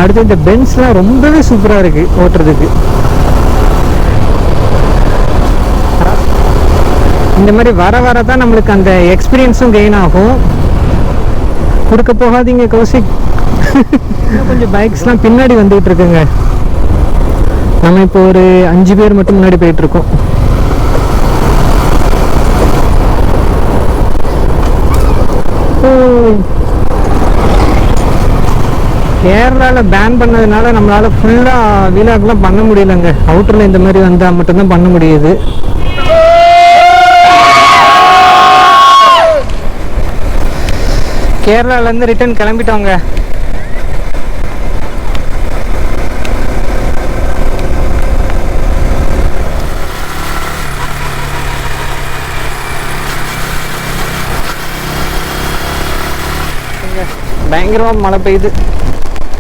அடுத்து இந்த பென்ஸ்லாம் ரொம்பவே சூப்பராக இருக்குது ஓட்டுறதுக்கு. இந்த மாதிரி வர வர தான் நம்மளுக்கு அந்த எக்ஸ்பீரியன்ஸும் கெயின் ஆகும். கொடுக்க போகாதீங்க கௌசிக். கொஞ்சம் பைக்ஸ்லாம் பின்னாடி வந்துகிட்டு இருக்குங்க. நம்ம இப்போ ஒரு 5 பேர் மட்டும் முன்னாடி போயிட்டு இருக்கோம். கேரளாவில் பேன் பண்ணதுனால நம்மளால ஃபுல்லாக வீலாக்லாம் பண்ண முடியலங்க. அவுட்டரில் இந்த மாதிரி வந்தால் மட்டும்தான் பண்ண முடியுது. கேரளாலேருந்து ரிட்டர்ன் கிளம்பிட்டோங்க. பயங்கரமாக மழை பெய்யுது.